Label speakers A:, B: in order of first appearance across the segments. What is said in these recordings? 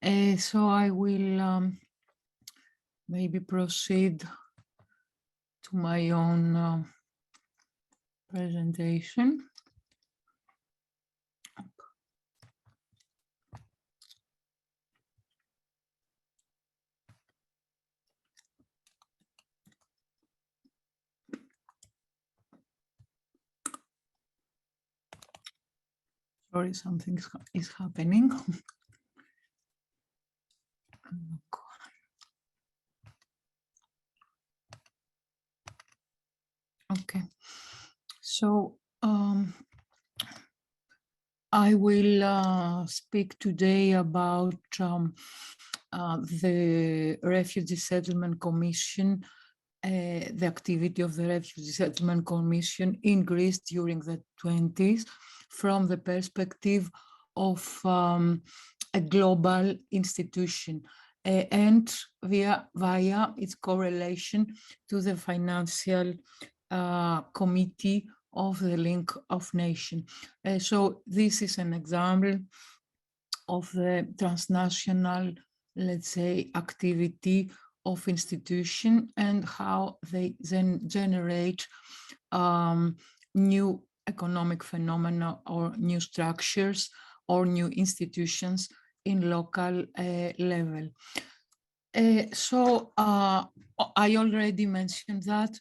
A: So I will maybe proceed to my own presentation. Sorry, something is happening. Okay, so I will speak today about the Refugee Settlement Commission, the activity of the Refugee Settlement Commission in Greece during the 20s from the perspective of a global institution and via its correlation to the financial committee of the Link of Nations. So this is an example of the transnational, let's say, activity of institution and how they then generate new economic phenomena or new structures or new institutions in local level. So I already mentioned that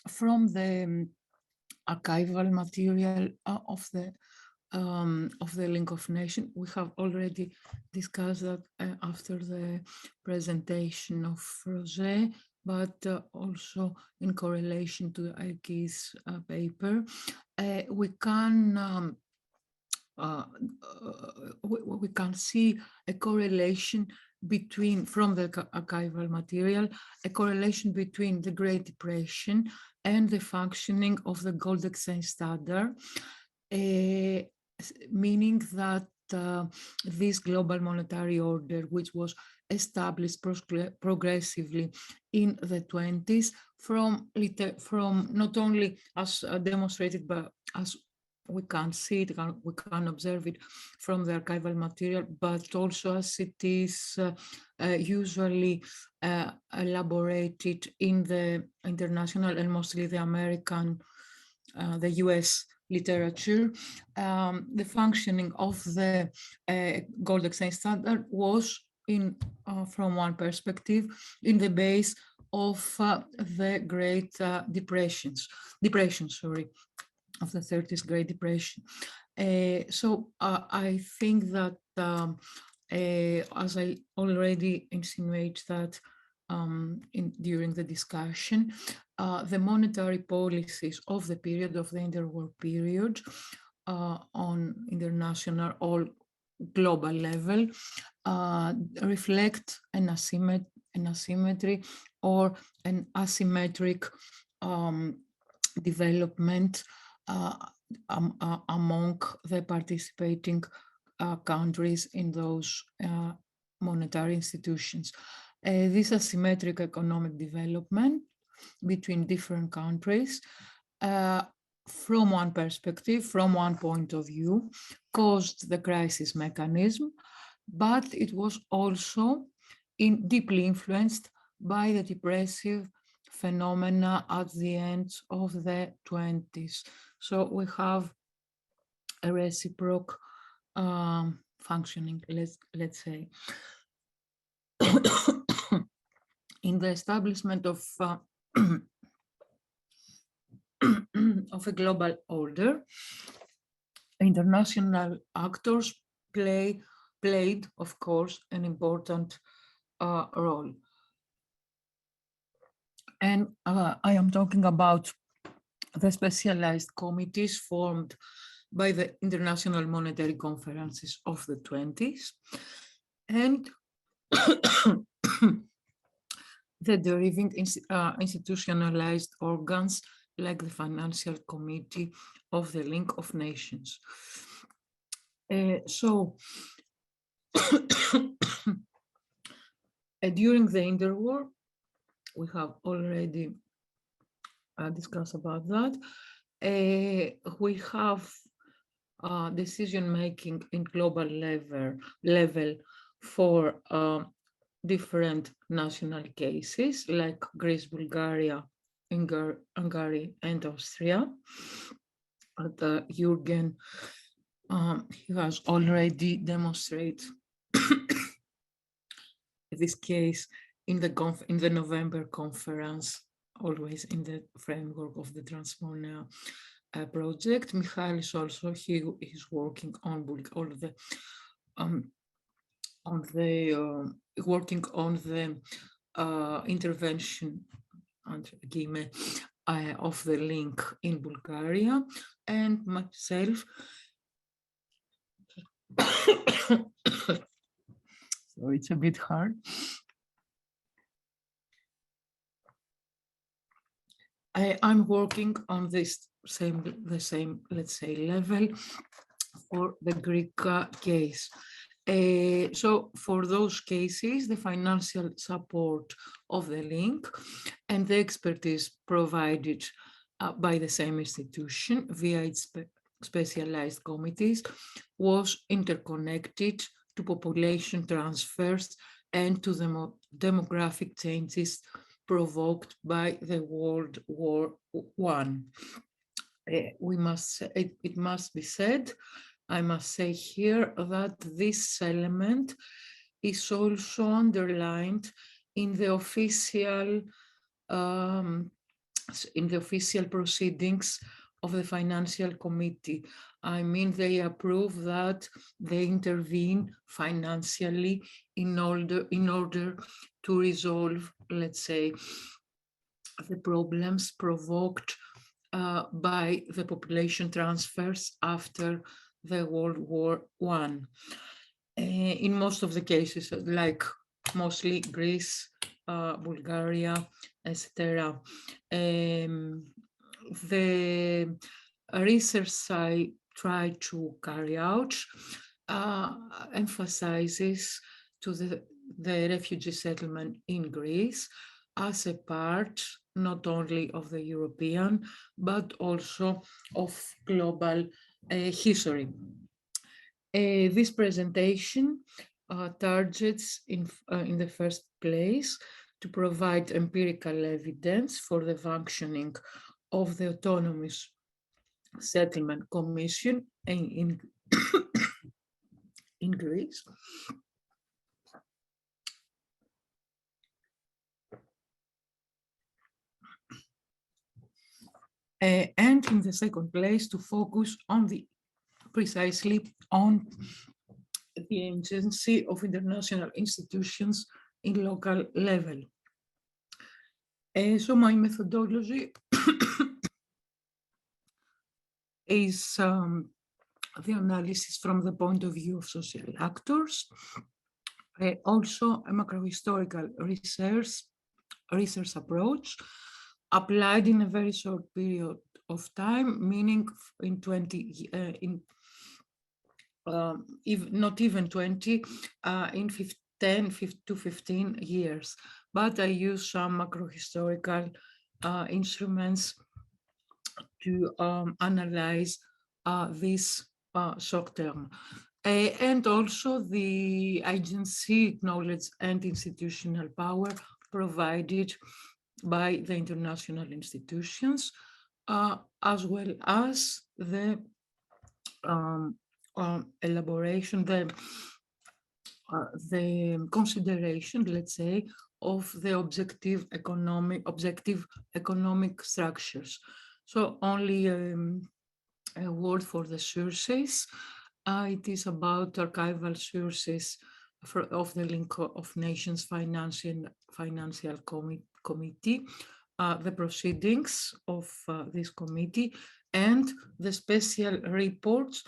A: from the archival material of the Link of Nations. We have already discussed that after the presentation of Roger, but also in correlation to Erki's paper. We can see a correlation between, from the archival material, a correlation between the Great Depression and the functioning of the gold exchange standard, meaning that this global monetary order, which was established progressively in the 20s, from not only as demonstrated, but as we can see it, we can observe it from the archival material, but also as it is usually elaborated in the international and mostly the American, the US literature. The functioning of the gold exchange standard was, from one perspective, in the base of the Great Depression, of the 30s Great Depression. So I think that, as I already insinuate that during the discussion, the monetary policies of the period of the interwar period on international or global level reflect an asymmetry or an asymmetric development among the participating countries in those monetary institutions. This asymmetric economic development between different countries, from one perspective, from one point of view, caused the crisis mechanism, but it was also deeply influenced by the depressive phenomena at the end of the 20s. So we have a reciprocal functioning, let's say. In the establishment of of a global order, international actors played, of course, an important role. And I am talking about the specialized committees formed by the International Monetary Conferences of the 20s and the deriving institutionalized organs like the Financial Committee of the Link of Nations. So during the interwar, we have already discussed about that. We have decision-making in global level for different national cases like Greece, Bulgaria, Hungary, and Austria. Jürgen, he has already demonstrated this case in the November conference, always in the framework of the Transmonia project. Michael is also he's working on all the working on the intervention of the link in Bulgaria, and myself. So it's a bit hard. I'm working on the same, let's say, level for the Greek case. So for those cases, the financial support of the link and the expertise provided by the same institution via its specialized committees was interconnected to population transfers and to the demographic changes provoked by the World War I. It must be said, I must say here that this element is also underlined in the official proceedings of the Financial Committee. I mean, they approve that they intervene financially in order to resolve, let's say, the problems provoked by the population transfers after the World War I. In most of the cases, like mostly Greece, Bulgaria, etc. The research I try to carry out emphasizes to the refugee settlement in Greece as a part not only of the European, but also of global history. This presentation targets in the first place to provide empirical evidence for the functioning of the Autonomous Settlement Commission in Greece. And in the second place, to focus on precisely on the agency of international institutions in local level. So my methodology is the analysis from the point of view of social actors, also a macrohistorical research approach applied in a very short period of time, meaning in 20, not even 20, in 10 to 15 years. But I use some macrohistorical instruments to analyze this short term. And also the agency, knowledge, and institutional power provided by the international institutions, as well as the elaboration, the consideration, let's say, of the objective economic structures. So only a word for the sources. It is about archival sources of the Link of Nations Financial Committee, the proceedings of this committee, and the special reports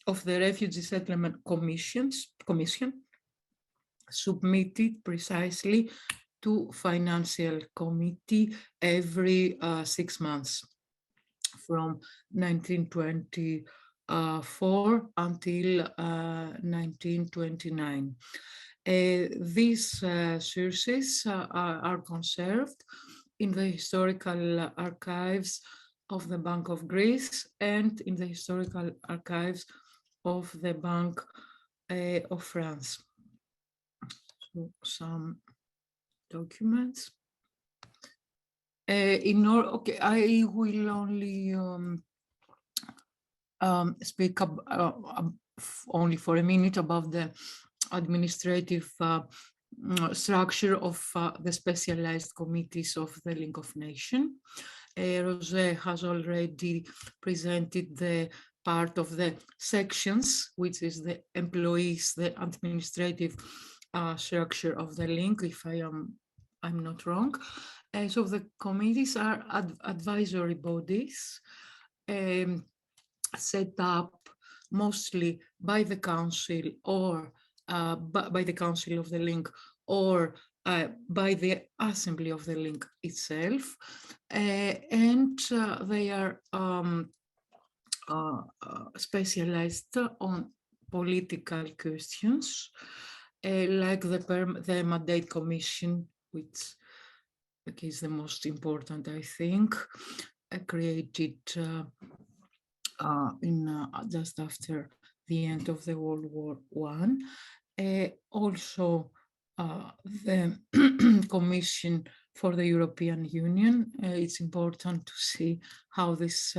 A: of the Refugee Settlement Commission submitted precisely to Financial Committee every 6 months from 1924 until 1929. These sources are conserved in the historical archives of the Bank of Greece and in the historical archives of the Bank of France. to some documents. Okay, I will only speak only for a minute about the administrative structure of the specialized committees of the League of Nations. Roger has already presented the part of the sections, which is the employees, the administrative structure of the link, if I'm not wrong. So the committees are advisory bodies set up mostly by the council or by the council of the link or by the assembly of the link itself, and they are specialized on political questions, like the mandate commission, which is the most important, I think, created just after the end of the World War I. Also, the Commission for the European Union. It's important to see how this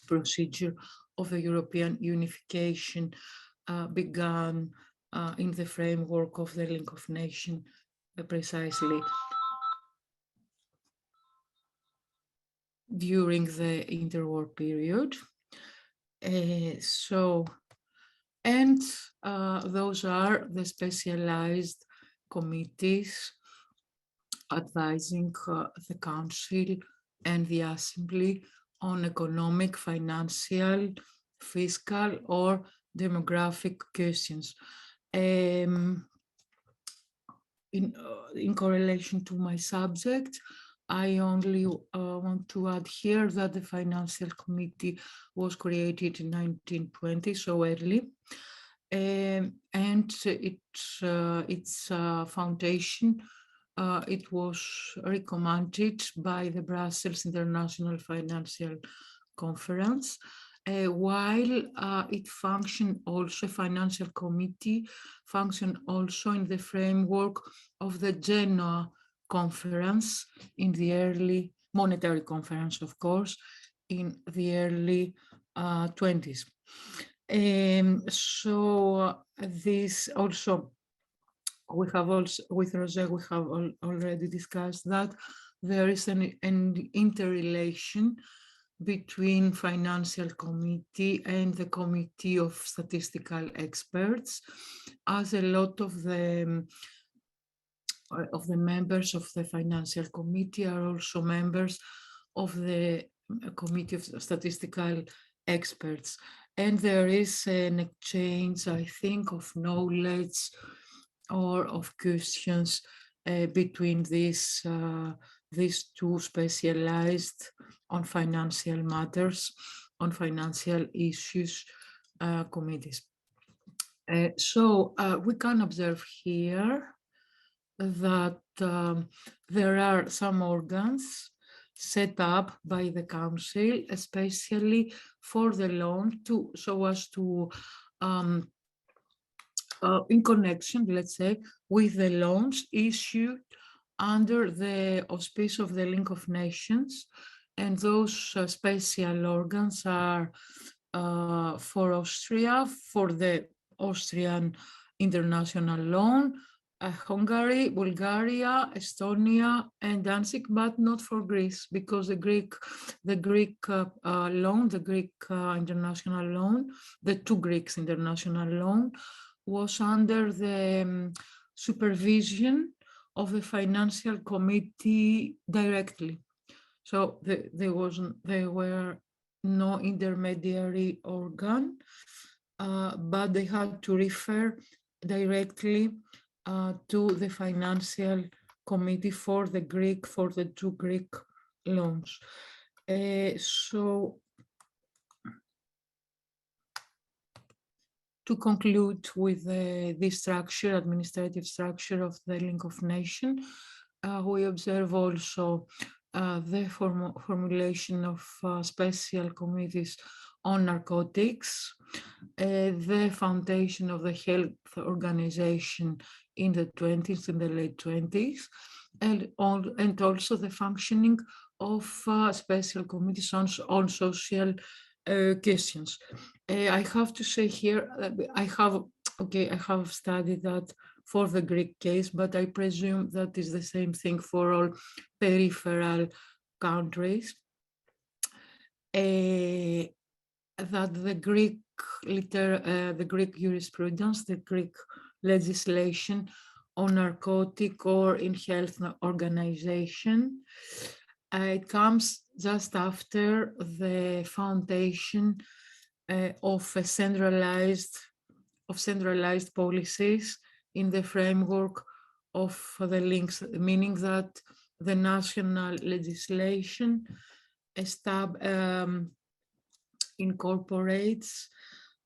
A: procedure of the European unification began in the framework of the League of Nations, precisely during the interwar period. Those are the specialized committees advising the Council and the Assembly on economic, financial, fiscal, or demographic questions. In correlation to my subject, I only want to add here that the Financial Committee was created in 1920, so early. And its foundation, it was recommended by the Brussels International Financial Conference, while it functioned also, Financial Committee functioned also in the framework of the Genoa Conference in the early monetary conference, of course, in the early 20s. So this also, we have also, with Roger, we have already discussed that there is an interrelation between Financial Committee and the Committee of Statistical Experts, as a lot of the members of the Financial Committee are also members of the Committee of Statistical Experts. And there is an exchange, I think, of knowledge or of questions between these two specialized on financial matters, on financial issues committees. So we can observe here that there are some organs set up by the Council, especially for the loan, so as to, in connection, let's say, with the loans issued under the auspice of the League of Nations. And those special organs are for Austria, for the Austrian international loan, Hungary, Bulgaria, Estonia, and Danzig, but not for Greece, because the Greek loan, the Greek international loan, the two Greeks international loan, was under the supervision of the Financial Committee directly. So there were no intermediary organ, but they had to refer directly to the Financial Committee for the two Greek loans. So to conclude with the structure, administrative structure of the League of Nations, we observe also the formulation of special committees on narcotics, the foundation of the Health Organization in the 20s, in the late 20s, and also the functioning of special committees on social questions. I have to say here, I have studied that for the Greek case, but I presume that is the same thing for all peripheral countries. That the Greek jurisprudence, the Greek legislation on narcotic or in health organization, it comes just after the foundation of centralized policies in the framework of the links, meaning that the national legislation incorporates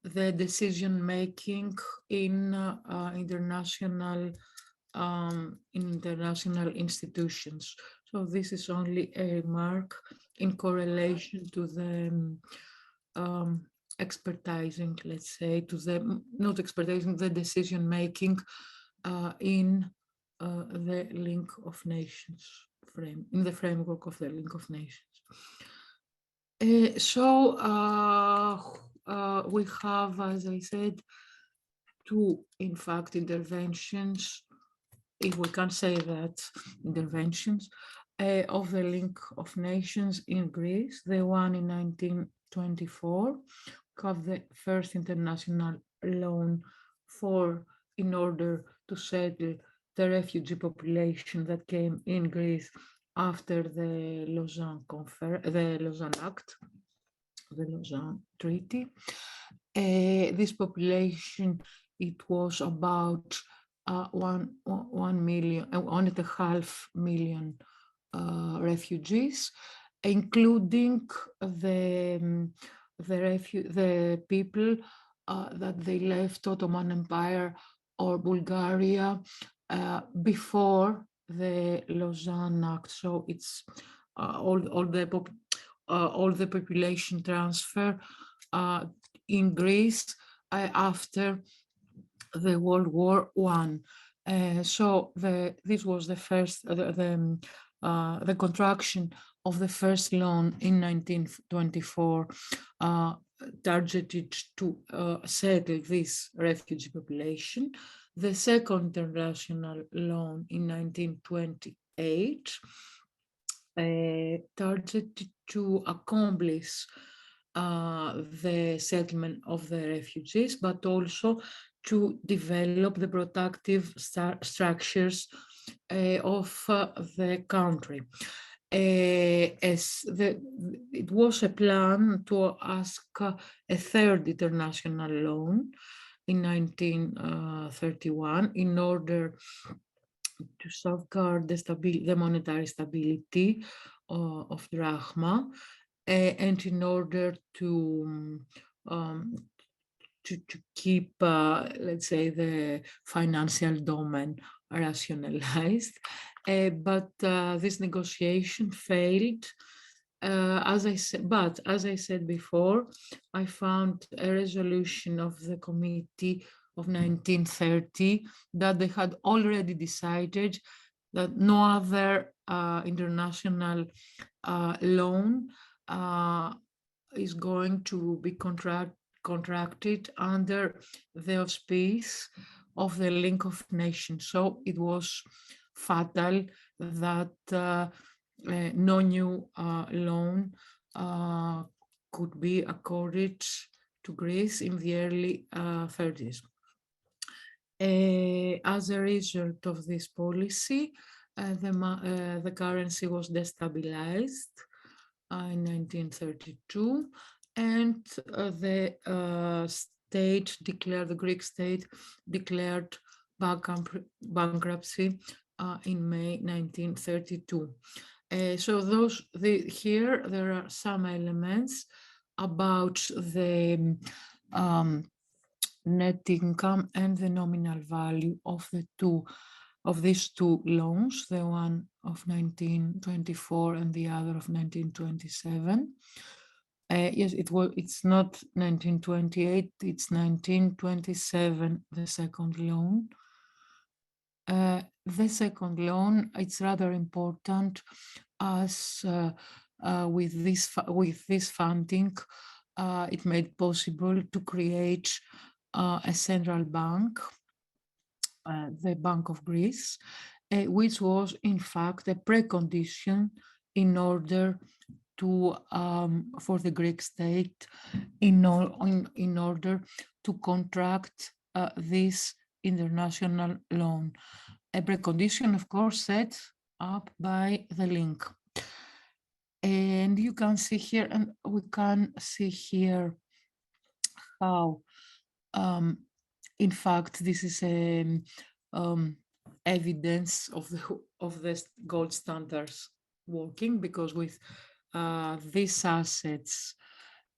A: the decision making in international institutions. So this is only a remark in correlation to the expertising, let's say, to the not expertising, the decision making in the Link of Nations in the framework of the Link of Nations. We have, as I said, two, in fact, interventions, if we can say that, interventions of the Link of Nations in Greece. The one in 1924, have the first international loan in order to settle the refugee population that came in Greece after the Lausanne Act, the Lausanne Treaty. This population, it was about 1.5 million refugees, including the people that they left Ottoman Empire or Bulgaria before the Lausanne Act. So it's all the population transfer in Greece after the World War I. This was the first, the contraction of the first loan in 1924 targeted to settle this refugee population. The second international loan in 1928 targeted to accomplish the settlement of the refugees, but also to develop the protective structures of the country. It was a plan to ask a third international loan in 1931 in order to safeguard the monetary stability of drachma, and in order to keep, let's say, the financial domain rationalized. But this negotiation failed. As I said before, I found a resolution of the committee of 1930 that they had already decided that no other international loan is going to be contracted under the auspice of the Link of Nations. So it was fatal that no new loan could be accorded to Greece in the early 30s. As a result of this policy, the currency was destabilized in 1932, and the Greek state declared bankruptcy in May 1932. So here there are some elements about the net income and the nominal value of these two loans, the one of 1924 and the other of 1927. Yes, it's not 1928, it's 1927, the second loan. The second loan, it's rather important as with this funding, it made possible to create a central bank, the Bank of Greece, which was in fact a precondition in order to for the Greek state in order to contract this international loan. A precondition, of course, set up by the link. And you can see here, and we can see here how, in fact, this is a evidence of the gold standards working, because with these assets,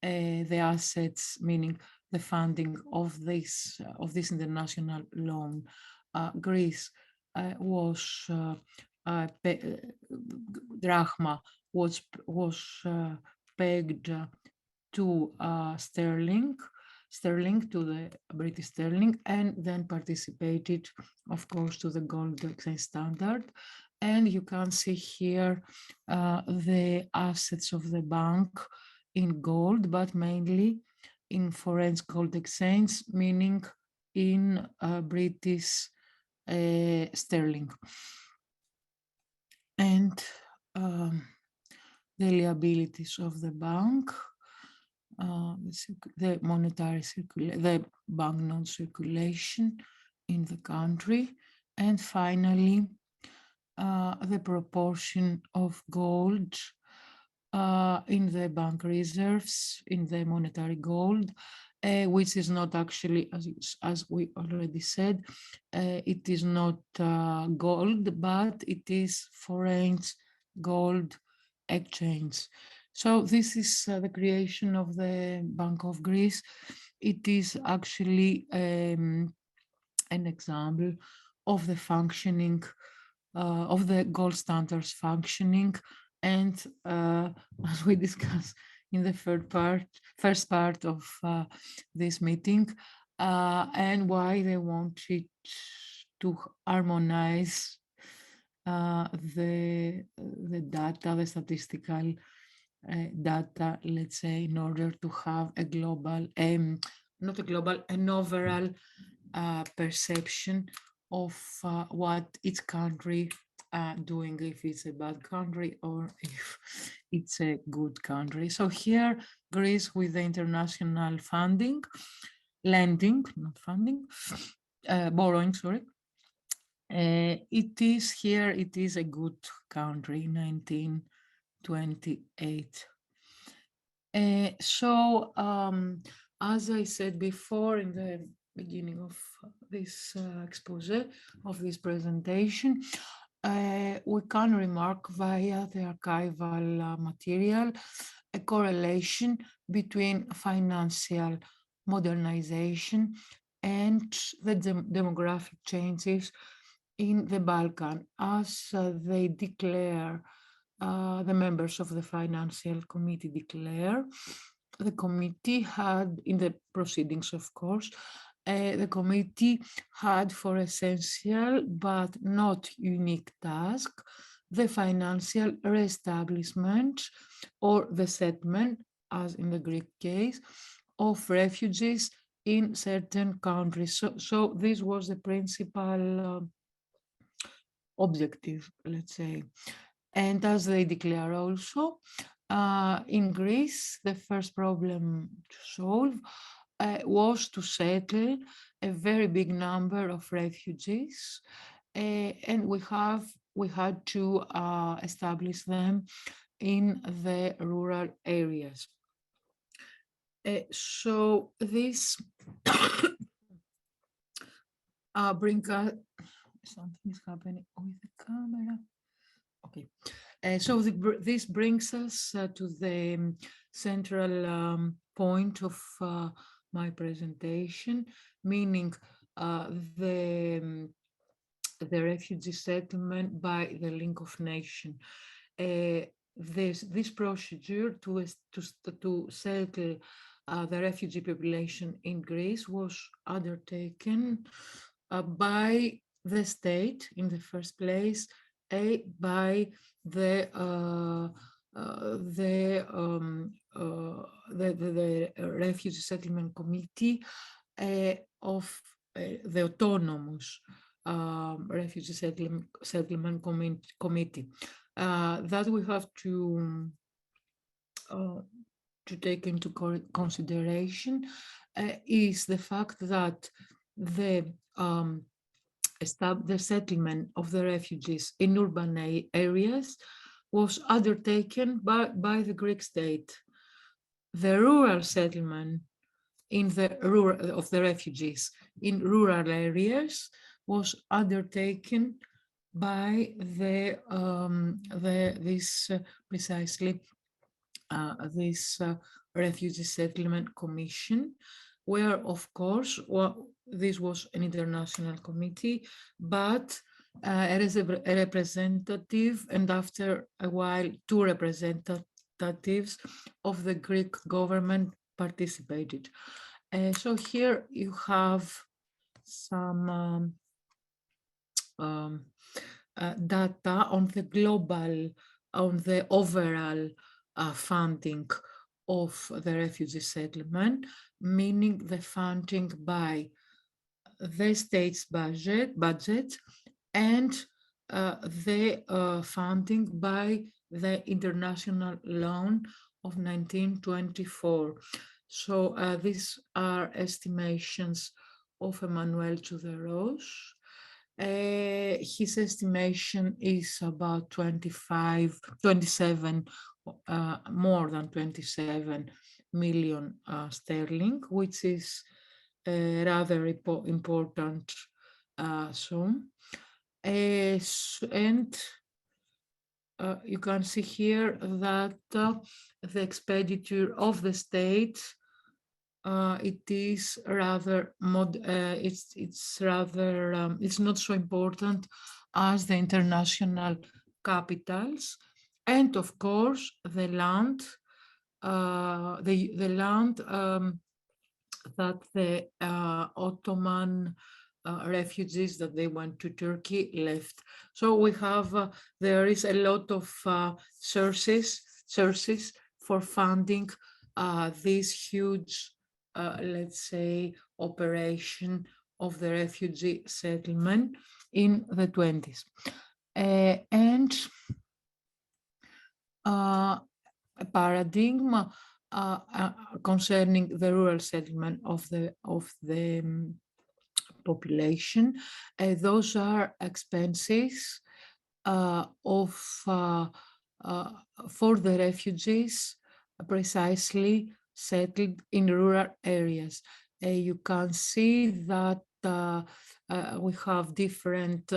A: the assets meaning the funding of this international loan, Greece was drachma was pegged to sterling to the British sterling, and then participated, of course, to the gold exchange standard. And you can see here the assets of the bank in gold, but mainly in foreign gold exchange, meaning in British sterling. And the liabilities of the bank, the monetary circulation, the banknote circulation in the country, and finally the proportion of gold in the bank reserves, in the monetary gold, which is not actually, as we already said, it is not gold, but it is foreign gold exchange. So this is the creation of the Bank of Greece. It is actually an example of the functioning of the gold standards functioning, and as we discussed in the first part of this meeting, and why they wanted to harmonize the data, the statistical data, let's say, in order to have a global, not a global, an overall perception of what each country doing, if it's a bad country or if it's a good country. So here, Greece with the international funding, lending, not funding, borrowing, sorry. It is here, it is a good country, 1928. So, as I said before in the beginning of this expose, of this presentation, we can remark via the archival material a correlation between financial modernization and the demographic changes in the Balkan, as they declare, the members of the Financial Committee declare. The committee had, in the proceedings, of course, the committee had for essential but not unique task the financial reestablishment or the settlement, as in the Greek case, of refugees in certain countries. So this was the principal objective, let's say. And as they declare also, in Greece, the first problem to solve was to settle a very big number of refugees, and we had to establish them in the rural areas. So this brings us, something is happening with the camera. Okay, so this brings us to the central point of my presentation, meaning the refugee settlement by the link of nation. this procedure to settle the refugee population in Greece was undertaken by the state in the first place, by the Refugee Settlement Committee of the autonomous Refugee Settlement Committee. That we have to take into consideration is the fact that the settlement of the refugees in urban areas was undertaken by the Greek state. The rural settlement of the refugees in rural areas was undertaken by this Refugee Settlement Commission, where, of course, this was an international committee, but a representative, and after a while, two representatives of the Greek government participated. So here you have some data on the global, on the overall funding of the refugee settlement, meaning the funding by the state's budget and the funding by the international loan of 1924. So these are estimations of Emmanuel Tsuderos. His estimation is about 27, more than 27 million sterling, which is a rather important sum. And you can see here that the expenditure of the state it is rather it's not so important as the international capitals, and of course the land the land that the Ottoman refugees that they went to Turkey left. So we have there is a lot of sources for funding this huge let's say operation of the refugee settlement in the 20s. And a paradigm concerning the rural settlement of the population. Those are expenses for the refugees precisely settled in rural areas. You can see that we have different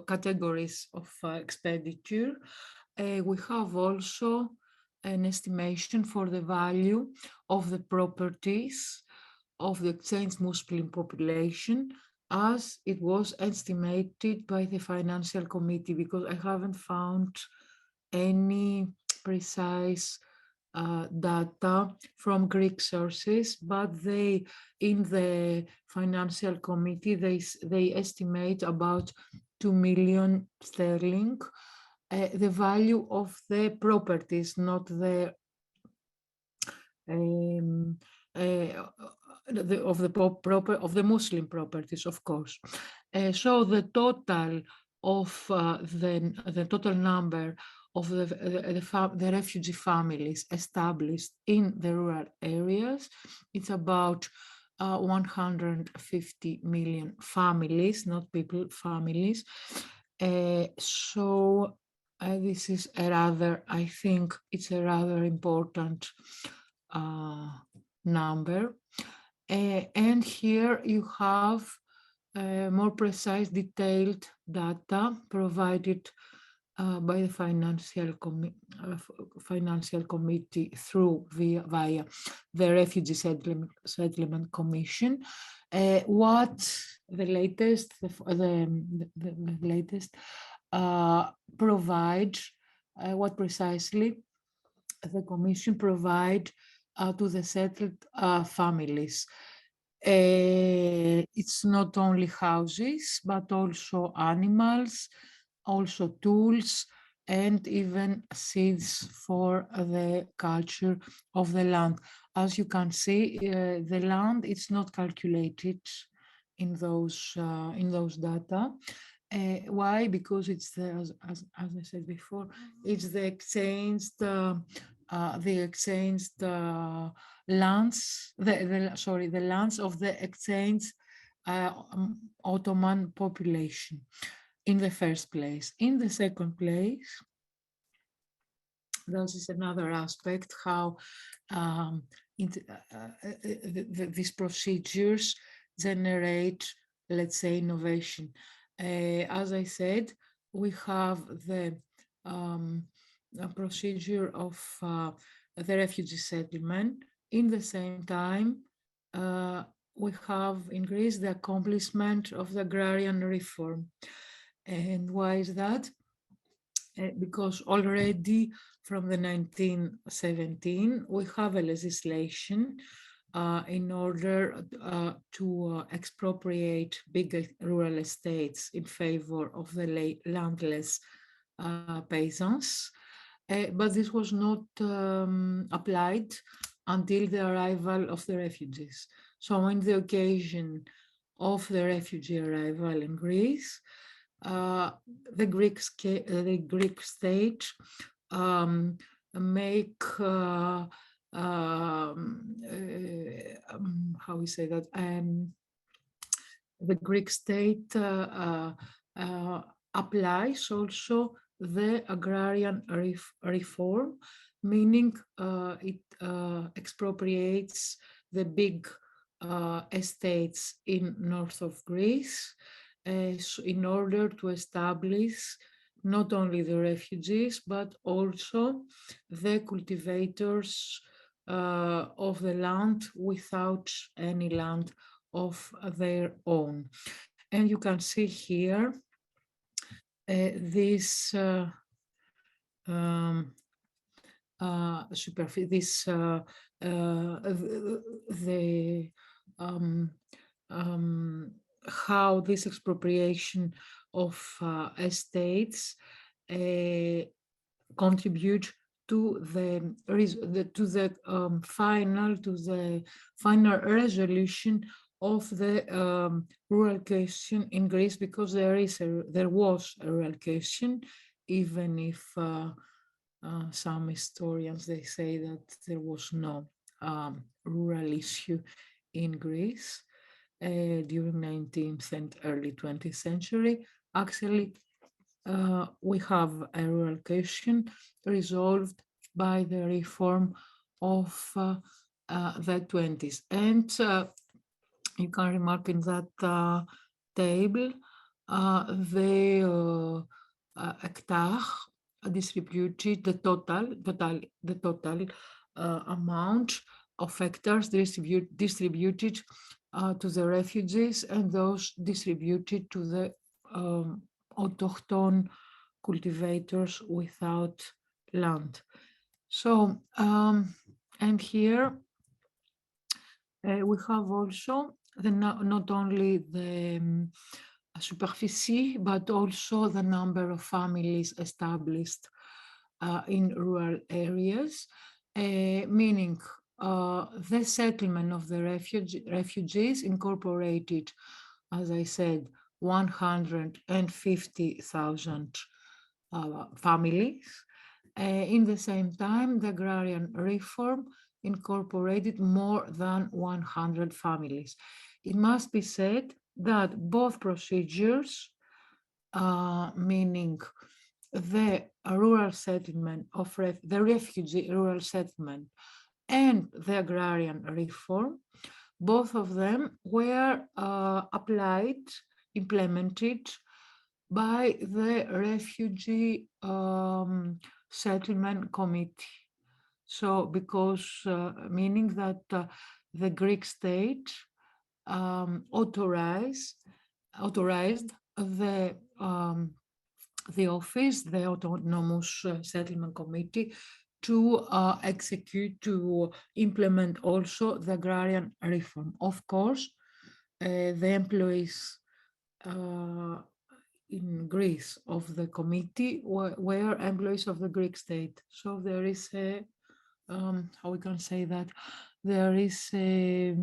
A: categories of expenditure. We have also an estimation for the value of the properties of the exchange Muslim population as it was estimated by the financial committee, because I haven't found any precise data from Greek sources, but in the financial committee, they estimate about 2 million sterling, the value of the properties, not the of the Muslim properties, of course. So the total of the total number of the refugee families established in the rural areas, it's about 150 million families, not people, families. So this is a rather, I think it's a rather important number. And here you have more precise, detailed data provided by the financial committee via the Refugee Settlement Commission. What the latest provides, what precisely the Commission provide to the settled families. It's not only houses, but also animals, also tools, and even seeds for the culture of the land. As you can see, the land is not calculated in those data. Why? Because it's the, as I said before, it's the exchanged lands, the lands of the exchanged Ottoman population in the first place. In the second place, this is another aspect how these procedures generate, let's say, innovation. As I said, we have the procedure of the refugee settlement. In the same time, we have in Greece the accomplishment of the agrarian reform. And why is that? Because already from the 1917, we have a legislation in order to expropriate big rural estates in favor of the landless peasants. But this was not applied until the arrival of the refugees. So on the occasion of the refugee arrival in Greece, the Greek state make how we say that the Greek state applies also the agrarian reform, meaning it expropriates the big estates in north of Greece in order to establish not only the refugees, but also the cultivators of the land without any land of their own. And you can see here this how this expropriation of estates contribute to the final resolution of the rural question in Greece, because there was a rural question, even if some historians they say that there was no rural issue in Greece during 19th and early 20th century. Actually, we have a rural question resolved by the reform of the 20s. And you can remark in that table the hectare distributed, the total amount of hectares distributed to the refugees, and those distributed to the autochthone cultivators without land. So, and here we have also not only the superficie, but also the number of families established in rural areas, meaning the settlement of the refugees incorporated, as I said, 150,000 families. In the same time, the agrarian reform incorporated more than 100 families. It must be said that both procedures, meaning the rural settlement of the refugee rural settlement and the agrarian reform, both of them were implemented by the Refugee Settlement Committee. So because meaning that the Greek state authorized the office, the Autonomous Settlement Committee, to execute, to implement also the agrarian reform. Of course, the employees in Greece of the committee were employees of the Greek state. So there is a, how we can say that, there is a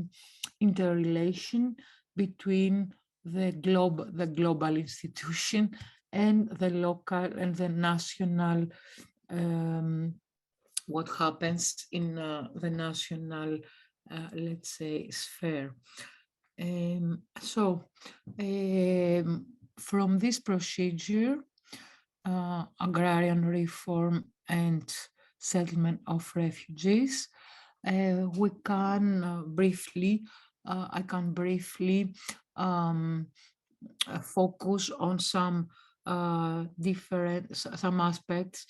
A: interrelation between the global institution and the local and the national, what happens in the national, let's say, sphere. So from this procedure, agrarian reform and settlement of refugees, we can briefly, I can briefly focus on some some aspects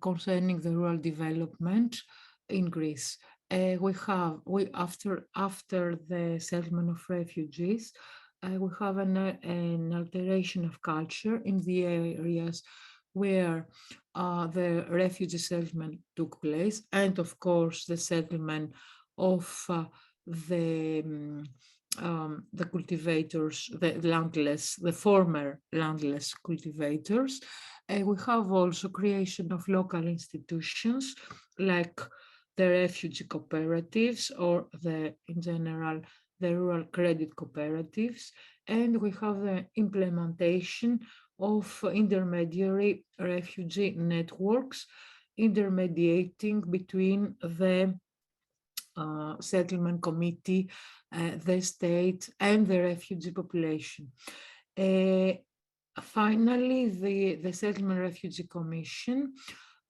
A: concerning the rural development in Greece. After the settlement of refugees, we have an alteration of culture in the areas where the refugee settlement took place, and of course the settlement of the cultivators, the former landless cultivators. We have also creation of local institutions like the refugee cooperatives, or in general, the rural credit cooperatives. And we have the implementation of intermediary refugee networks, intermediating between the settlement committee, the state, and the refugee population. Finally, the Settlement Refugee Commission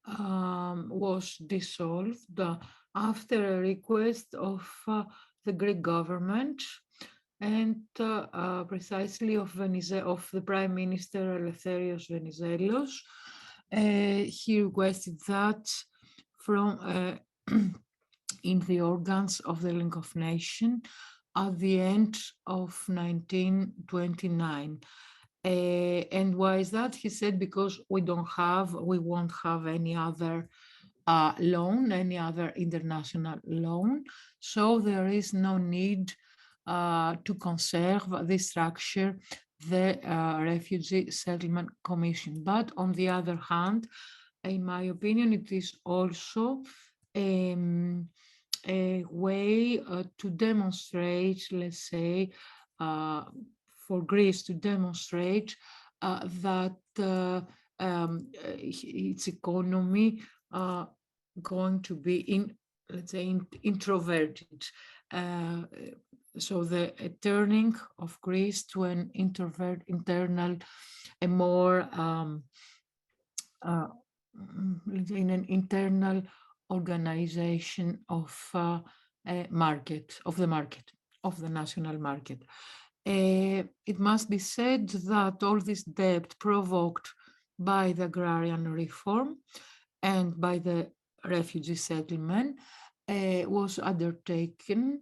A: was dissolved after a request of the Greek government, and precisely of the Prime Minister Eleftherios Venizelos. He requested that from in the organs of the League of Nations at the end of 1929. And why is that? He said, because we won't have any other loan, any other international loan. So there is no need to conserve this structure, the Refugee Settlement Commission. But on the other hand, in my opinion, it is also a way to demonstrate, let's say, for Greece to demonstrate that its economy going to be let's say, introverted. So the turning of Greece to an internal, a more in an internal organization of the market, of the national market. It must be said that all this debt provoked by the agrarian reform and by the refugee settlement was undertaken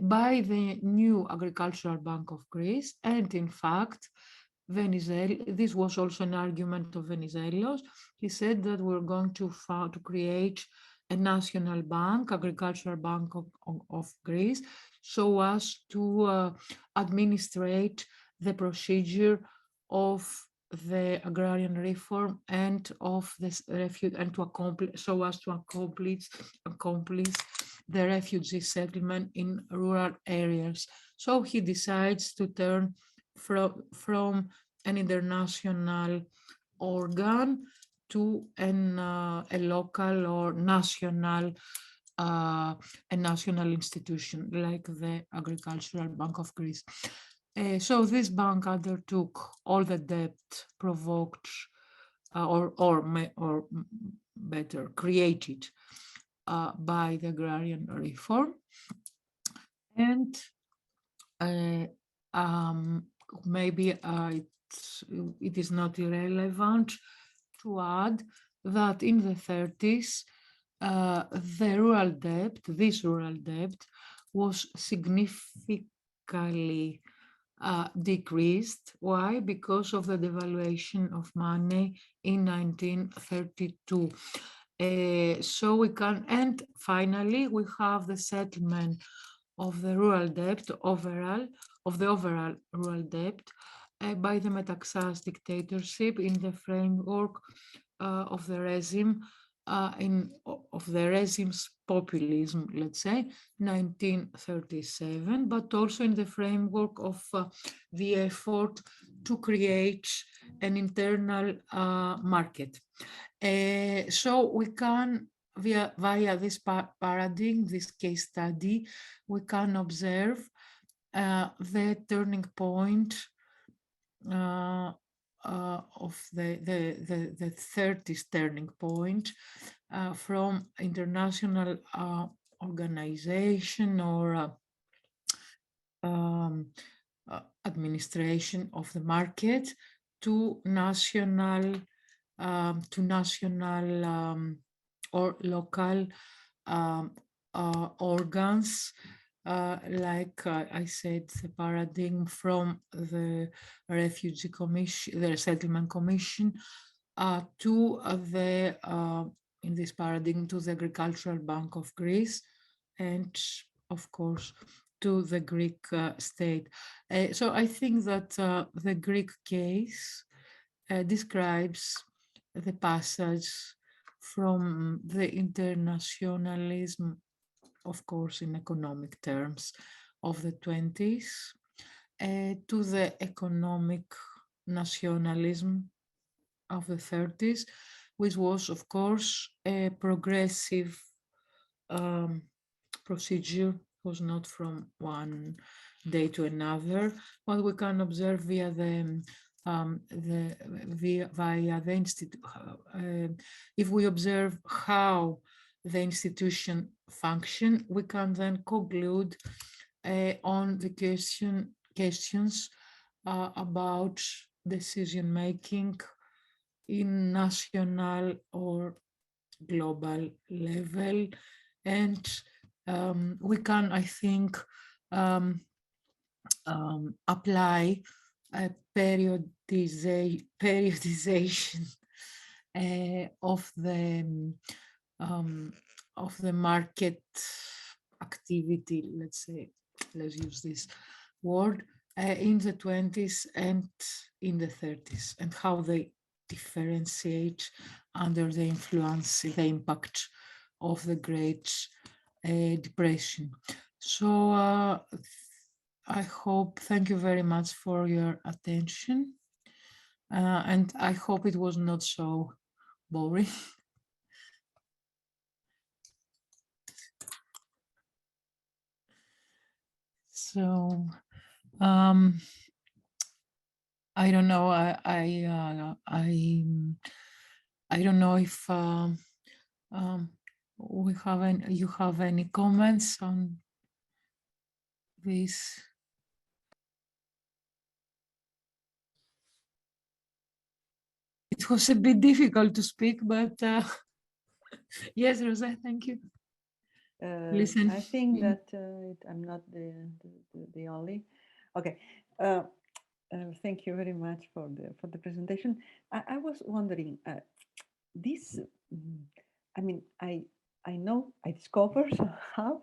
A: by the new Agricultural Bank of Greece. And in fact, this was also an argument of Venizelos. He said that we're going to create a national bank, Agricultural Bank of Greece, so as to administrate the procedure of the agrarian reform and of this refugee, and to accomplish the refugee settlement in rural areas. So he decides to turn from an international organ to a local or national, a national institution like the Agricultural Bank of Greece. So this bank undertook all the debt provoked, or better, created by the agrarian reform. And maybe it is not irrelevant to add that in the 30s, this rural debt was significantly decreased. Why? Because of the devaluation of money in 1932. So we can, and finally, we have the settlement of the rural debt overall, of the overall rural debt by the Metaxas dictatorship in the framework of the regime, of the regime's populism, let's say, 1937, but also in the framework of the effort to create an internal market. So we can, via this paradigm, this case study, we can observe the turning point of the 30s turning point from international organization or administration of the market to national or local organs, like I said, the paradigm from the Refugee Commission, the Resettlement Commission, to the, in this paradigm, to the Agricultural Bank of Greece, and of course, to the Greek state. So I think that the Greek case describes the passage from the internationalism, of course, in economic terms, of the 20s to the economic nationalism of the 30s, which was, of course, a progressive procedure, was not from one day to another, but we can observe via the institute. If we observe how the institution function, we can then conclude on the questions about decision making in national or global level, and we can, I think, apply a periodization of the market activity, let's say, let's use this word, in the 20s and in the 30s, and how they differentiate under the influence, the impact of the Great Depression. So I hope, thank you very much for your attention. And I hope it was not so boring. So I don't know. I don't know if we have any, you have any comments on this. It was a bit difficult to speak, but yes, Rosa, thank you. Listen,
B: I think that I'm not the only. Okay. Thank you very much for the presentation. I was wondering, this. I mean, I know I discovered somehow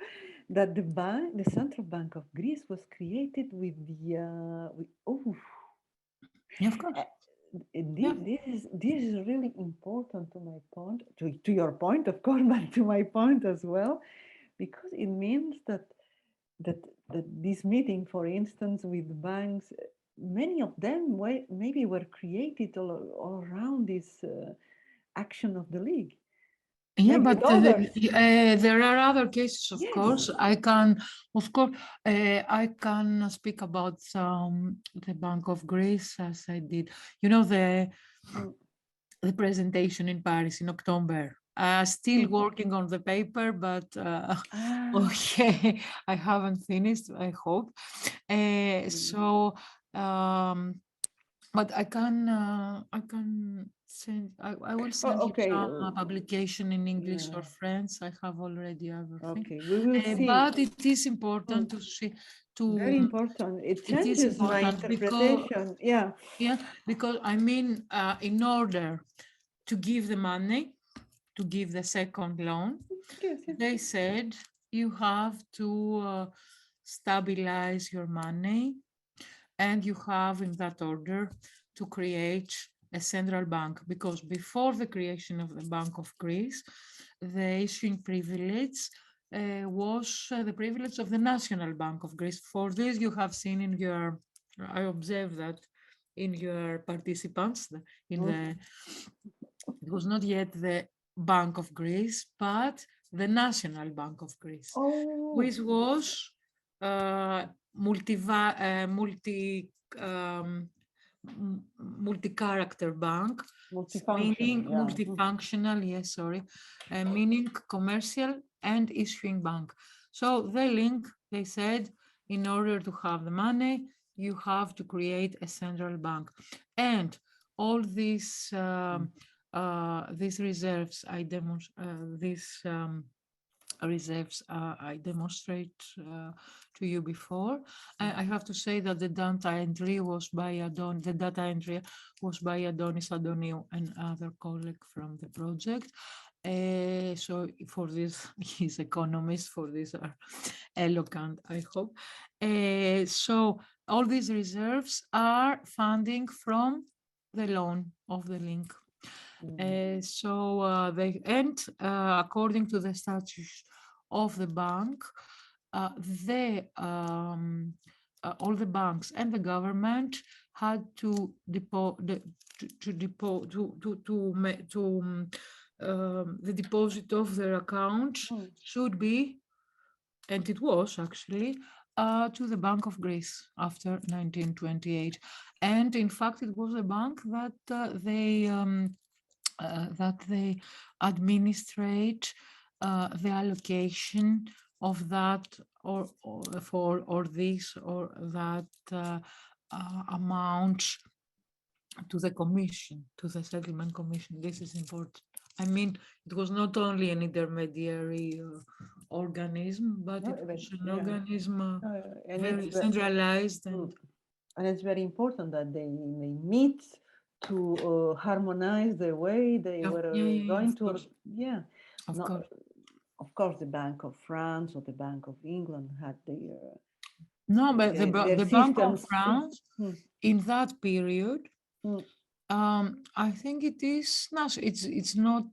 B: that the Central Bank of Greece was created with the
A: yeah, of course.
B: This is really important to my point, to your point, of course, but to my point as well, because it means that this meeting, for instance, with banks, many of them maybe were created all around this action of the League.
A: Yeah, maybe but there are other cases, of course. I can, of course, I can speak about the Bank of Greece, as I did. You know, the presentation in Paris in October Still working on the paper, but okay, I haven't finished, I hope. So, but I can send, I will send you
B: okay.
A: some publication in English or
B: Yeah.
A: French. I have already everything.
B: Okay, we will see.
A: But it is important to see,
B: Very important. It
A: it is
B: changes my
A: important because,
B: interpretation. Yeah.
A: yeah, because I mean, in order to give the money, to give the second loan,
B: Yes, yes.
A: they said you have to stabilize your money, and you have in that order to create a central bank, because before the creation of the Bank of Greece, the issuing privilege was the privilege of the National Bank of Greece. For this, you have seen in your, I observed that in your participants, in the, it was not yet the Bank of Greece, but the National Bank of Greece,
B: Oh,
A: which was multi um, multi-character bank, meaning
B: multifunction. Yeah.
A: multifunctional, yes, sorry, meaning commercial and issuing bank. So they link, they said, in order to have the money, you have to create a central bank. And all these reserves, reserves I demonstrate to you before. I have to say that the data entry was by Adonis Adoniou and other colleague from the project. So for this, he's economist, for this are eloquent, I hope. So all these reserves are funding from the loan of the link. So they, and according to the statutes of the bank, all the banks and the government had to the deposit of their accounts should be, and it was actually, to the Bank of Greece after 1928. And in fact, it was a bank that they administrate the allocation of that or this or that amount to the commission, to the settlement commission. This is important. I mean, it was not only an intermediary organism, but it was an organism very centralized.
B: And it's very important that they meet to harmonize the way they were going to. Yeah.
A: Of course.
B: Of course, the Bank of France or the Bank of England had their.
A: No, but the Bank of France in that period, I think it is it's not,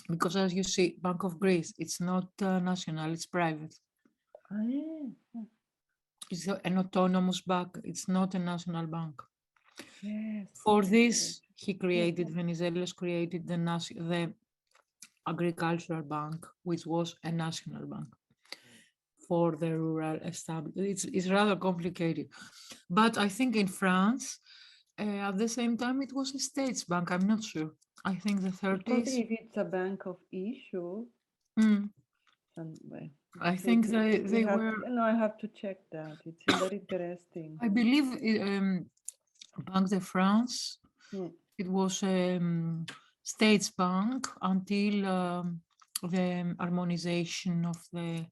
A: because as you see, Bank of Greece, it's not national, it's private. It's an autonomous bank. It's not a national bank.
B: Yes.
A: For this, he created, Venizelos created the agricultural bank, which was a national bank for the rural establishment. It's rather complicated. But I think in France, at the same time, it was a states bank. I'm not sure. I think the 30s.
B: Because if it's a bank of issue,
A: I think they were.
B: No, I have to check that. It's very interesting.
A: I believe Banque de France. It was a states bank until the harmonization of the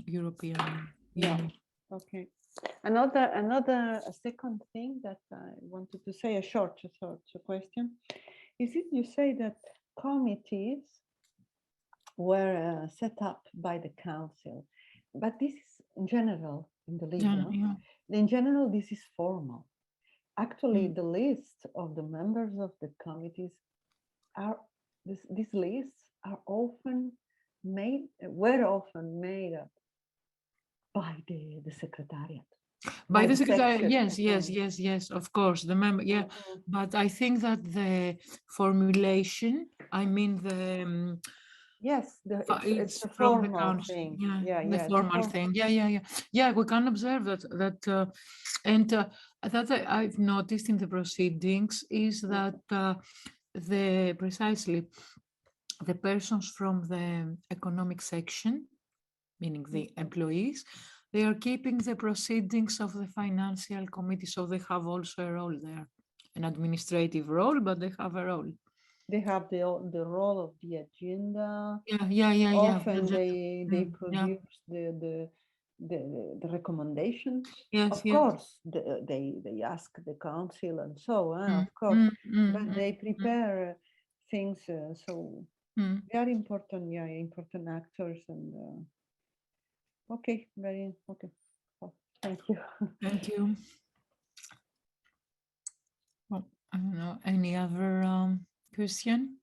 A: European Union.
B: Okay. Another second thing that I wanted to say, a short question, is it you say that committees were set up by the council, but this is in general in the legal. In general, this is formal. Actually, the list of the members of the committees are these lists are were often made up by the secretariat.
A: By the secretariat, yes, of course, the member, but I think that the formulation, I mean the
B: yes, it's a
A: from the
B: formal
A: council,
B: thing.
A: The formal thing, yeah. We can observe that, and that I've noticed in the proceedings is that precisely the persons from the economic section, meaning the employees, they are keeping the proceedings of the financial committee, so they have also a role there, an administrative role, but they have a role.
B: They have the role of the agenda.
A: Yeah.
B: Often they produce
A: yeah.
B: the recommendations.
A: Yes,
B: Of
A: yes.
B: course, they ask the council and so on, of course, but they prepare things. So they are important, important actors. And okay, very okay. Oh, thank you.
A: Thank you. Well, I don't know, any other question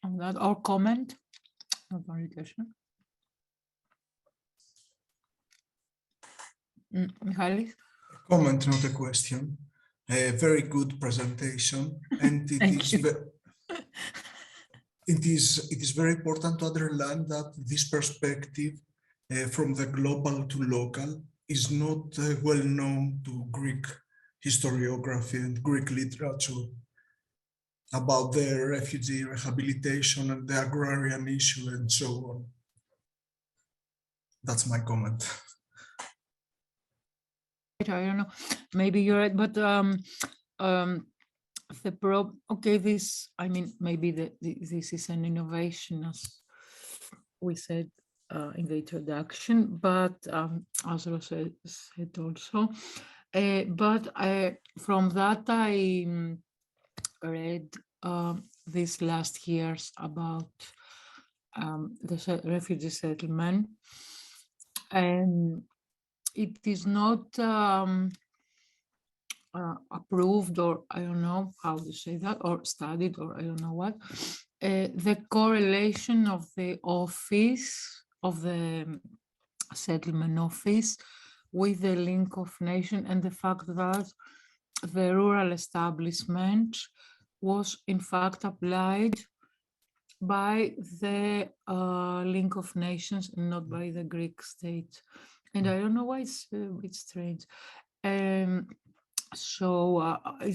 A: on that or comment? Not only question. Michalis?
C: Comment, not a question. A very good presentation, and it is very important to underline that this perspective from the global to local is not well known to Greek historiography and Greek literature about the refugee rehabilitation and the agrarian issue and so on. That's my comment.
A: I don't know, maybe you're right, but okay, this, I mean, maybe this is an innovation, as we said in the introduction, but as I said also, but from that I read these last years about the refugee settlement, and it is not approved, or I don't know how to say that, or studied, or I don't know what, the correlation of the office, of the settlement office, with the link of nation, and the fact that the rural establishment was in fact applied by the link of nations and not by the Greek state. And I don't know why it's strange. So I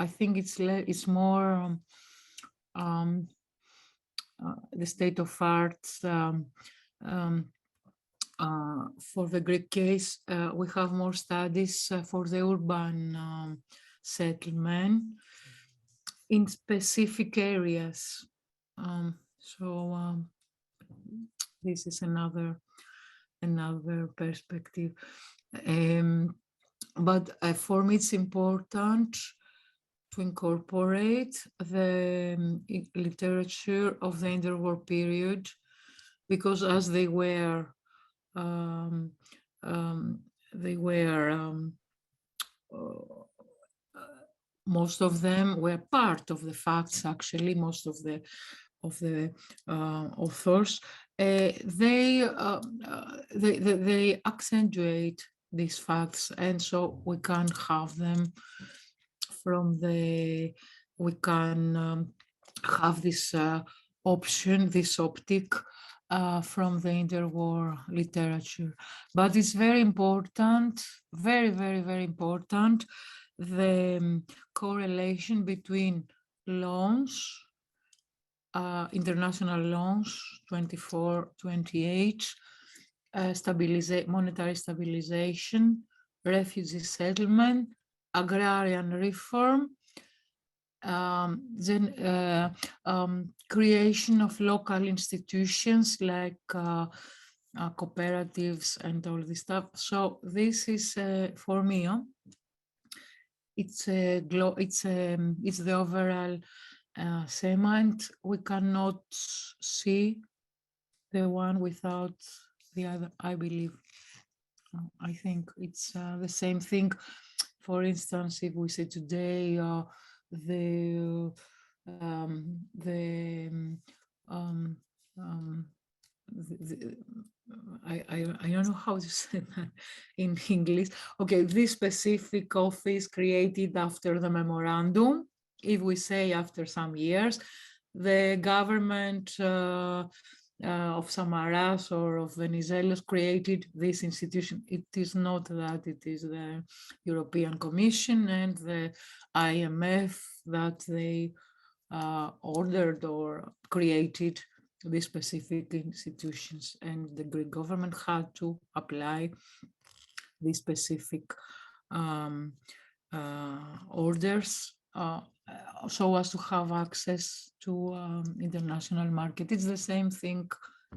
A: think it's more the state of arts. For the Greek case, we have more studies for the urban settlement in specific areas. This is another perspective. But for me, it's important to incorporate the literature of the interwar period, because as they were most of them were part of the facts. Actually, most of the authors, they accentuate these facts, and so we can't have them from the. We can have this option, this optic from the interwar literature. But it's very important, very, very, very important, the correlation between loans, international loans, 24, 28, monetary stabilization, refugee settlement, agrarian reform, then creation of local institutions like cooperatives and all this stuff. So this is for me. It's the overall segment. We cannot see the one without the other, I believe. I think it's the same thing. For instance, if we say today I don't know how to say that in English. Okay, this specific office created after the memorandum. If we say after some years, the government of Samaras or of Venizelos created this institution. It is not that, it is the European Commission and the IMF that they ordered or created these specific institutions, and the Greek government had to apply these specific orders so as to have access to international market. It's the same thing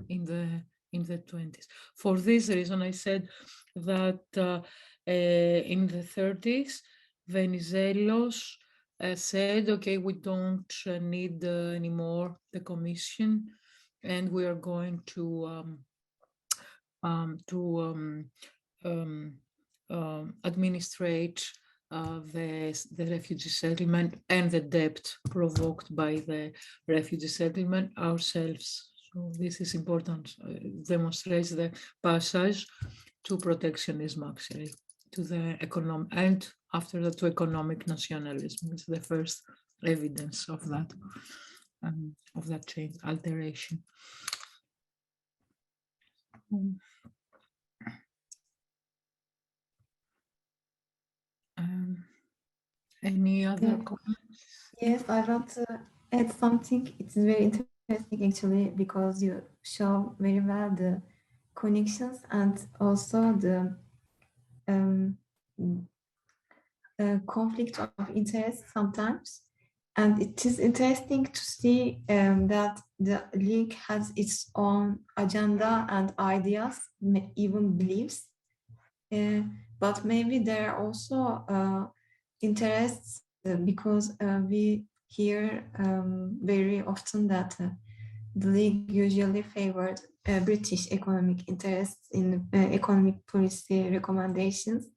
A: in the 20s. For this reason, I said that in the 30s, Venizelos said, okay, we don't need anymore the commission, and we are going to administrate the refugee settlement and the debt provoked by the refugee settlement ourselves. So this is important. Demonstrates the passage to protectionism, actually, to the economic, and after that to economic nationalism. It's the first evidence of that change, alteration. Any other comments?
D: Yes, I want to add something. It's very interesting actually because you show very well the connections and also the conflict of interest sometimes. And it is interesting to see that the League has its own agenda and ideas, even beliefs. But maybe there are also interests because we hear very often that the League usually favored British economic interests in economic policy recommendations.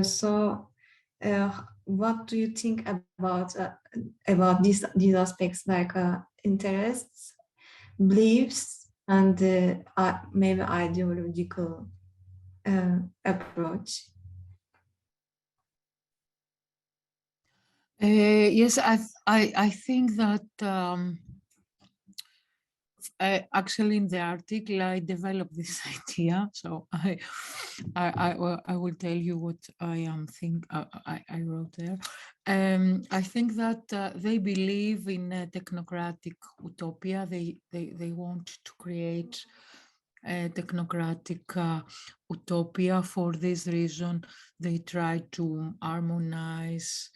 D: So what do you think about these aspects, like interests, beliefs, and maybe ideological approach?
A: Yes, I think that actually in the article I developed this idea, so I will tell you what I I wrote there. I think that they believe in a technocratic utopia. They want to create a technocratic utopia. For this reason, they try to harmonize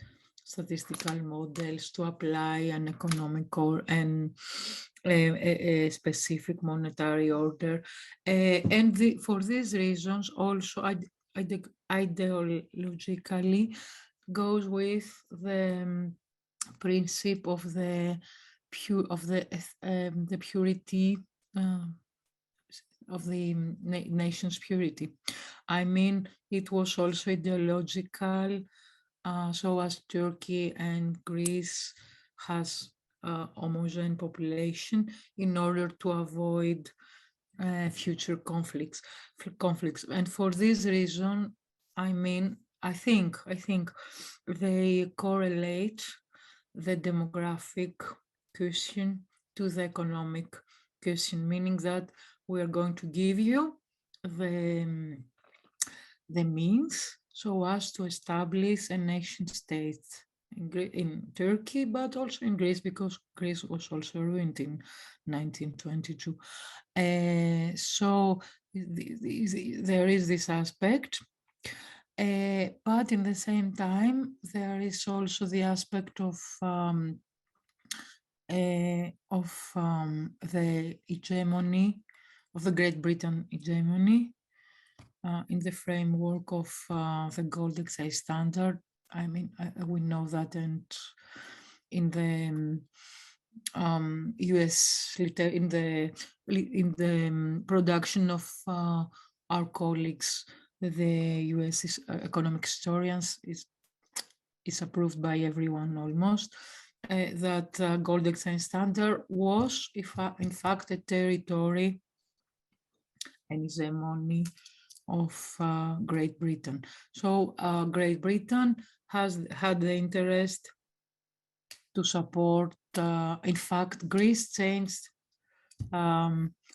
A: statistical models to apply an economic or a specific monetary order. And for these reasons, also ideologically goes with the principle of the purity of the nation's purity. I mean, it was also ideological, so as Turkey and Greece has homogeneous population in order to avoid future conflicts. And for this reason, I mean, I think they correlate the demographic question to the economic question, meaning that we are going to give you the means so as to establish a nation state in Turkey, but also in Greece, because Greece was also ruined in 1922. So there is this aspect, but in the same time, there is also the aspect of the hegemony, of the Great Britain hegemony, in the framework of the gold excise standard. I mean, we know that, and in the US, in the production of our colleagues, the US economic historians, is approved by everyone almost, that gold exchange standard was, in fact, a territory and hegemony of Great Britain. So Great Britain has had the interest to support, in fact, Greece changed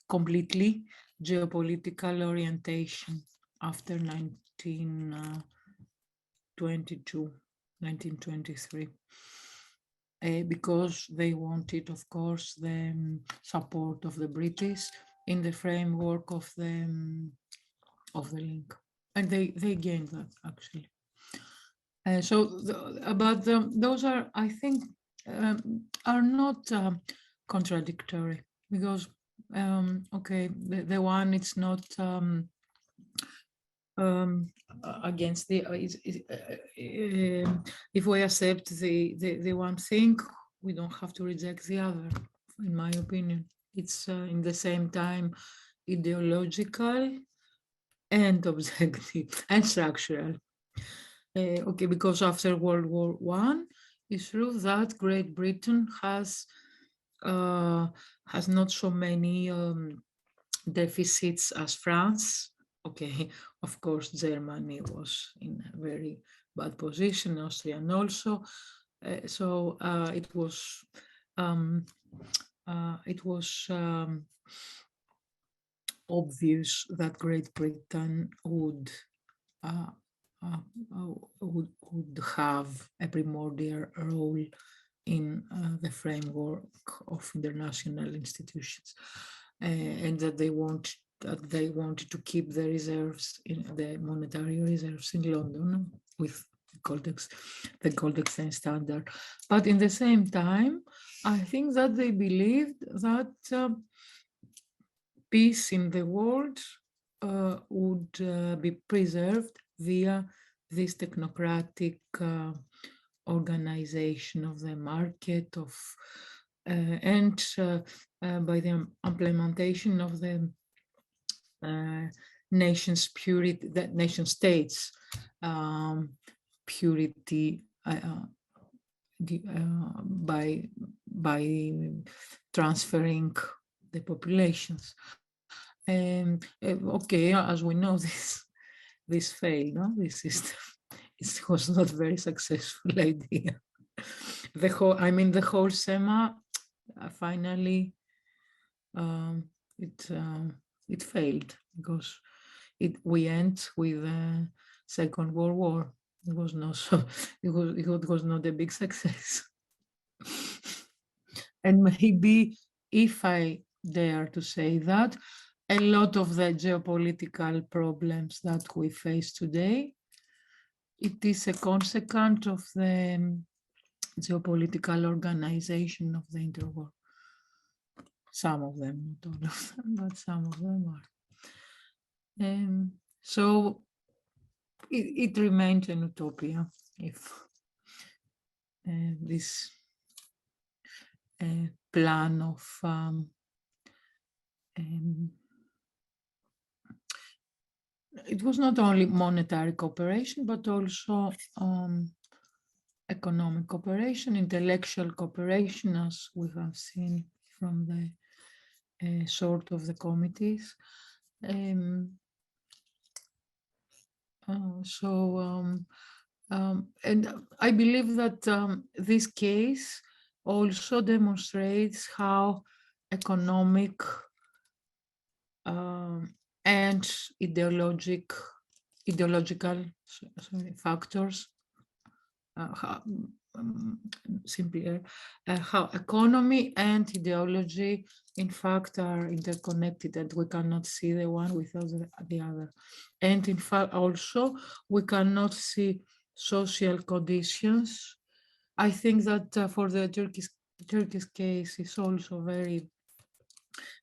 A: completely geopolitical orientation after 1922, 1923. because they wanted, of course, the support of the British in the framework of the link, and they gained that actually. Those are, I think, are not contradictory, because okay, the one, it's not against the if we accept the one thing, we don't have to reject the other, in my opinion. It's in the same time ideological and objective and structural. Okay, because after World War I, it's true that Great Britain has not so many deficits as France. Okay, of course, Germany was in a very bad position, Austria also. So it was obvious that Great Britain would have a primordial role in the framework of international institutions, and that they wanted to keep the reserves, in the monetary reserves in London with the Goldstein standard. But in the same time, I think that they believed that peace in the world would be preserved via this technocratic organization of the market and by the implementation of the nation's purity, that nation states purity by transferring the populations. Okay, as we know, this failed. No, this system. It was not a very successful idea. The whole SEMA finally it failed, because we end with the Second World War. It was not it was not a big success. And maybe, if I dare to say that, a lot of the geopolitical problems that we face today, it is a consequence of the geopolitical organization of the interwar. Some of them, not all of them, but some of them are. So it remains an utopia if this plan of it was not only monetary cooperation, but also economic cooperation, intellectual cooperation, as we have seen from the sort of the committees. And I believe that this case also demonstrates how economic and ideological factors, simply how economy and ideology in fact are interconnected, and we cannot see the one without the other. And in fact also we cannot see social conditions. I think that for the Turkish case is also very,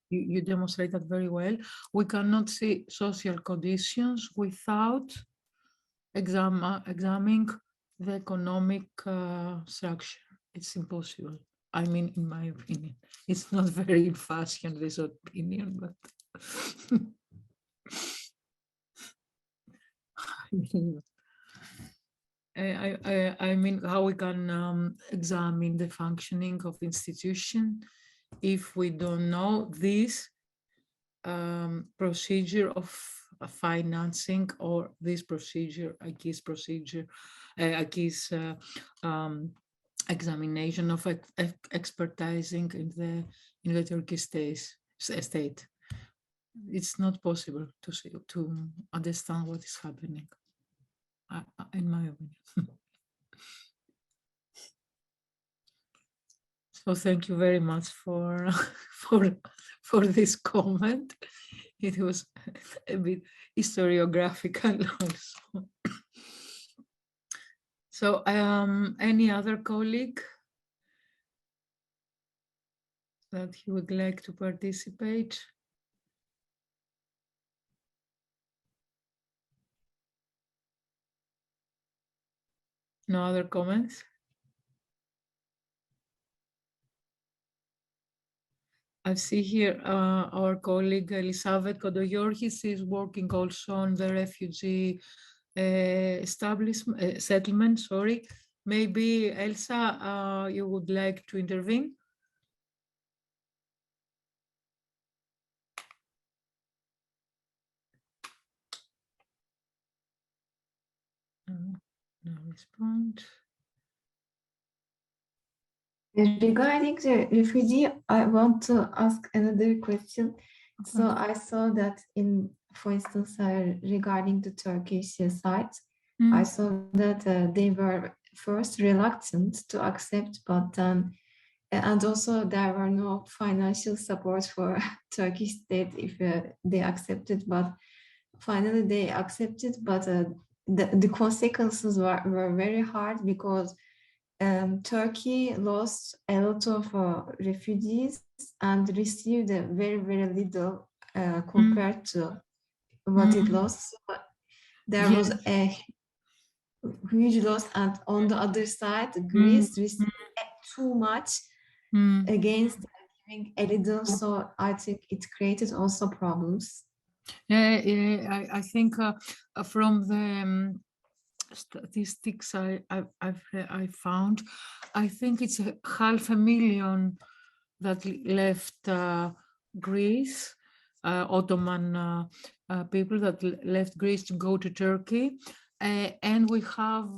A: you demonstrate that very well. We cannot see social conditions without examining the economic structure. It's impossible. I mean, in my opinion, it's not very in fashion, this opinion, but I mean, how we can examine the functioning of institution if we don't know this procedure of financing, or this procedure, examination of expertising in the Turkish state. It's not possible to understand what is happening, in my opinion. So thank you very much for for this comment. It was a bit historiographical also. So any other colleague that he would like to participate? No other comments? I see here our colleague Elisabeth Kodoyorgis is working also on the refugee establishment settlement. Sorry, maybe Elsa, you would like to intervene? No response.
D: Regarding the refugee, I want to ask another question. So
A: Okay.
D: I saw that for instance, regarding the Turkish side,
A: Mm.
D: I saw that they were first reluctant to accept, but then, and also there were no financial support for Turkish state if they accepted, but finally they accepted, but the consequences were very hard because Turkey lost a lot of refugees and received a very, very little compared to what it lost. So there was
A: Yes.
D: a huge loss, and on the other side,
A: Mm.
D: Greece received too much
A: Mm.
D: against giving a little. So I think it created also problems.
A: Yeah, I think from the statistics I found, I think it's 500,000 that left Greece, Ottoman people that left Greece to go to Turkey, and we have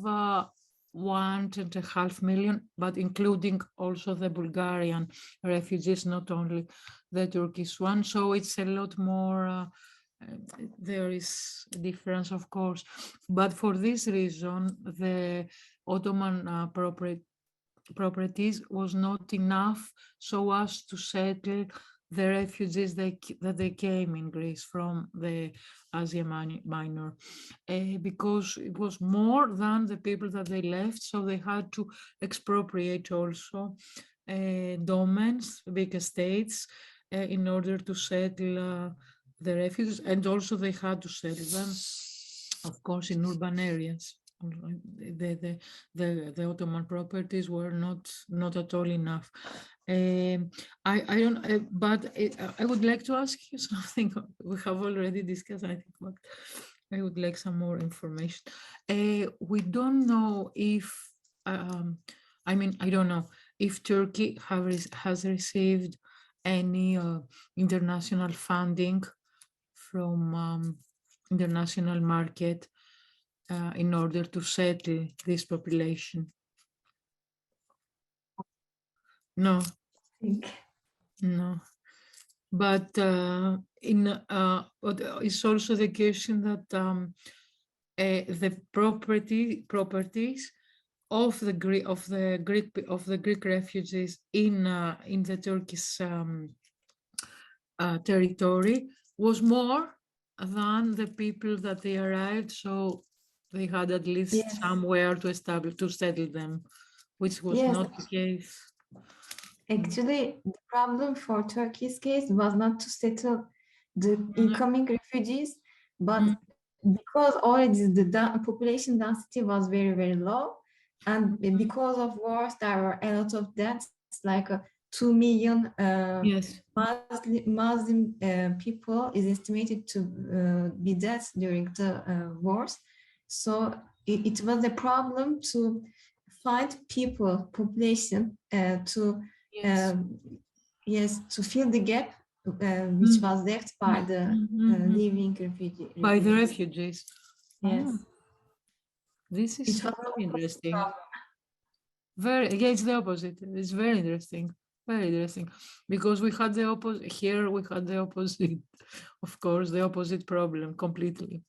A: 1.5 million, but including also the Bulgarian refugees, not only the Turkish one. So it's a lot more. There is a difference, of course, but for this reason, the Ottoman properties was not enough so as to settle the refugees that they came in Greece from the Asia Minor, because it was more than the people that they left, so they had to expropriate also domains, big estates, in order to settle the refugees, and also they had to settle them, of course, in urban areas. The Ottoman properties were not at all enough. I don't, but I would like to ask you something we have already discussed, I think, but I would like some more information. We don't know if, I mean, I don't know if Turkey has received any international funding from international market in order to settle this population. No, no. But it's also the question that the properties of the Greek refugees in the Turkish territory was more than the people that they arrived, so they had at least somewhere to settle them, which was not the case.
D: Actually, the problem for Turkey's case was not to settle the incoming refugees, but because already the population density was very, very low, and because of wars, there were a lot of deaths, like 2 million Muslim people is estimated to be dead during the wars. So it was a problem to find population to to fill the gap which was left by the living refugees.
A: By the refugees.
D: Yes.
A: This is very interesting. It's the opposite. It's very interesting. Very interesting. Because we had the opposite here, we had the opposite, of course, the opposite problem completely.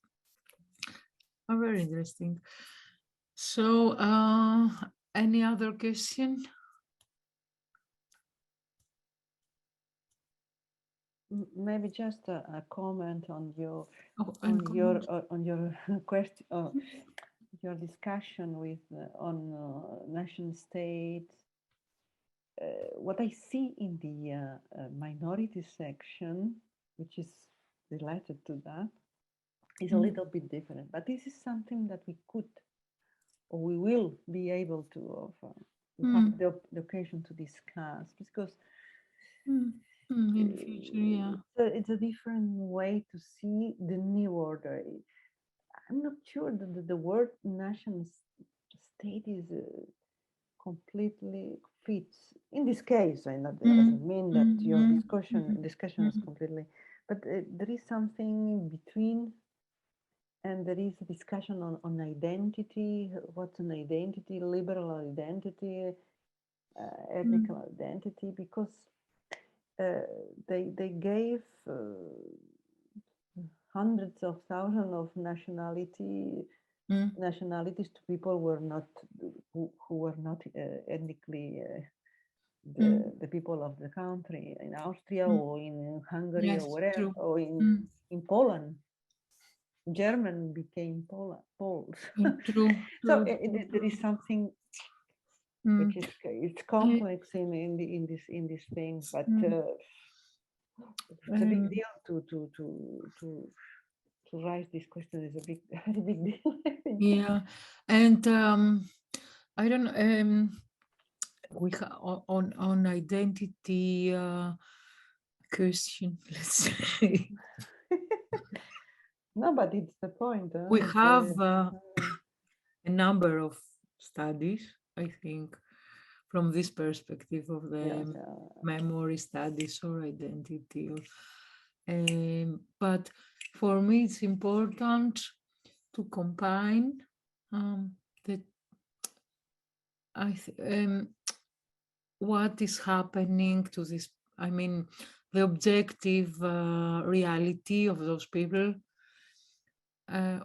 A: Very interesting. So any other question?
B: maybe just a comment on your
A: Oh,
B: on your question, your discussion with on nation states. What I see in the minority section, which is related to that, is a little bit different. But this is something that we could, or we will be able to offer. We have the occasion to discuss, because
A: in future, yeah.
B: it's a different way to see the new order. I'm not sure that the word nation state is completely fits in this case. I not doesn't mean that your discussion is completely, but there is something in between, and there is a discussion on identity. What's an identity? Liberal identity, ethical identity, because they gave hundreds of thousands of nationalities to people who were not ethnically the people of the country, in Austria or in Hungary,
A: Yes,
B: or wherever,
A: true.
B: or in Poland. German became Poles.
A: True.
B: So there is something which is it's complex in this thing, but it's a big deal to raise this question. Is a very big deal.
A: Yeah, and I don't know. We on identity question. Let's say
B: No, but it's the point.
A: we have a number of studies, I think, from this perspective of the memory studies or identity. But for me, it's important to combine what is happening to this. I mean, the objective reality of those people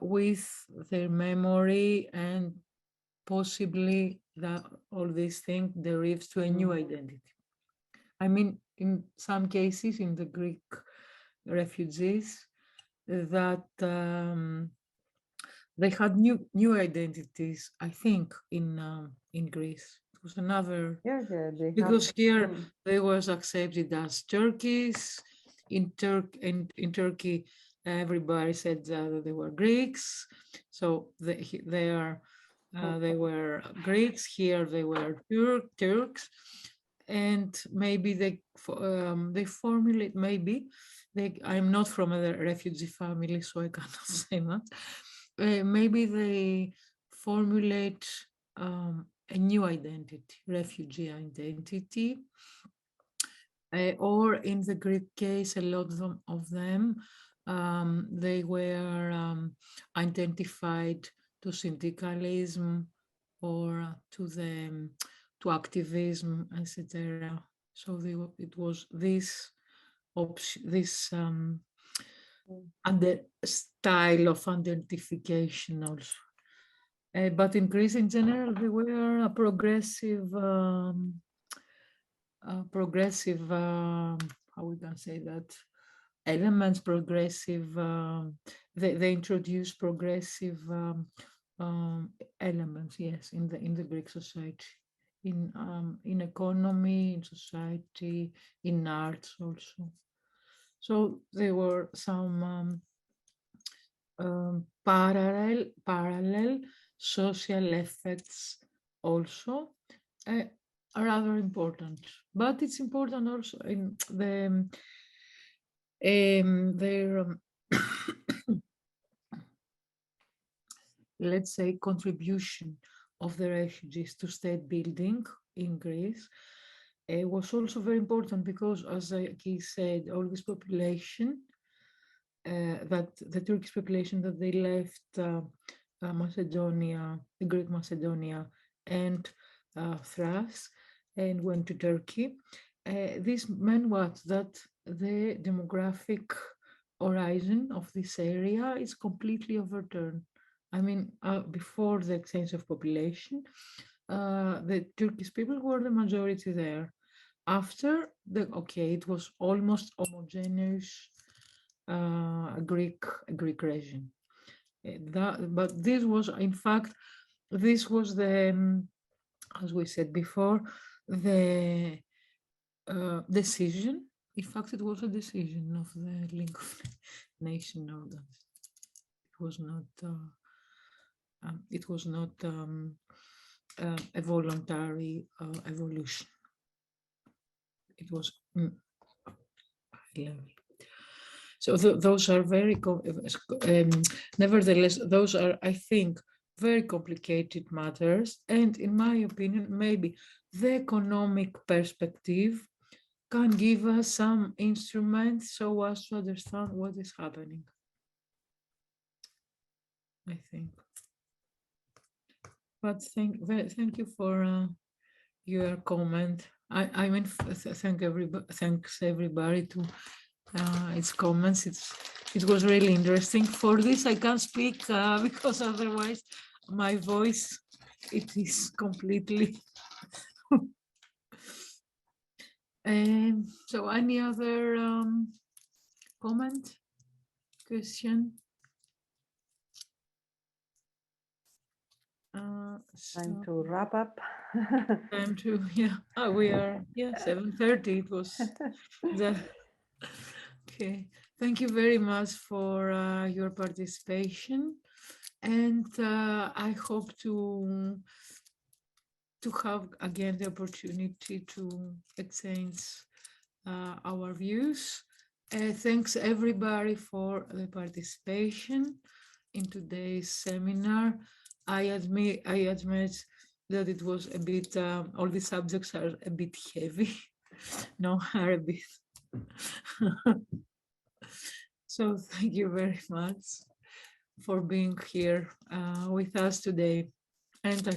A: with their memory, and possibly that all these things derives to a new identity. I mean, in some cases, in the Greek refugees, that they had new identities. I think in Greece, it was another. Because here they was accepted as Turkish. In Turkey, everybody said that they were Greeks, so they were Greeks. Here they were Turks, and maybe they formulate. Maybe I'm not from a refugee family, so I cannot say much. Maybe they formulate a new identity, refugee identity, or in the Greek case, a lot of them, they were identified to syndicalism or to activism, etc. So it was this style of identification also. But in Greece in general, they were a progressive, how we can say that, elements, progressive, they introduced progressive elements, yes, in the Greek society, in economy, in society, in arts also. So there were some parallel social effects also, are rather important. But it's important also in their let's say contribution of the refugees to state building in Greece. It was also very important because, as he said, all this population, that the Turkish population, that they left Macedonia, the Greek Macedonia, and Thrace, and went to Turkey. This meant what? That the demographic horizon of this area is completely overturned. I mean, before the exchange of population, the Turkish people were the majority there. after it was almost homogeneous Greek region. But this was, in fact, this was the, as we said before, the decision. In fact, it was a decision of the League of Nations organs. It was not a voluntary evolution. It was high level. So those are very, nevertheless, those are, I think, very complicated matters. And in my opinion, maybe the economic perspective can give us some instruments so as to understand what is happening, I think. But thank you for your comment. I mean, thanks everybody to its comments. It was really interesting. For this, I can't speak because otherwise my voice, it is completely. So any other comment, question?
B: Time to wrap up.
A: Time to, yeah. Oh, we are, yeah, 7:30. It was the. Okay, thank you very much for your participation, and I hope to have again the opportunity to exchange our views. Thanks everybody for the participation in today's seminar. I admit that it was a bit, all the subjects are a bit heavy. No, are a bit. So thank you very much for being here with us today. And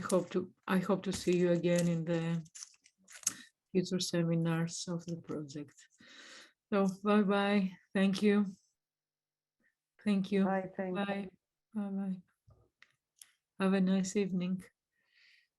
A: I hope to see you again in the future seminars of the project. So bye-bye. Thank you. Thank you.
B: Bye. Thank you.
A: Bye. Bye-bye. Have a nice evening.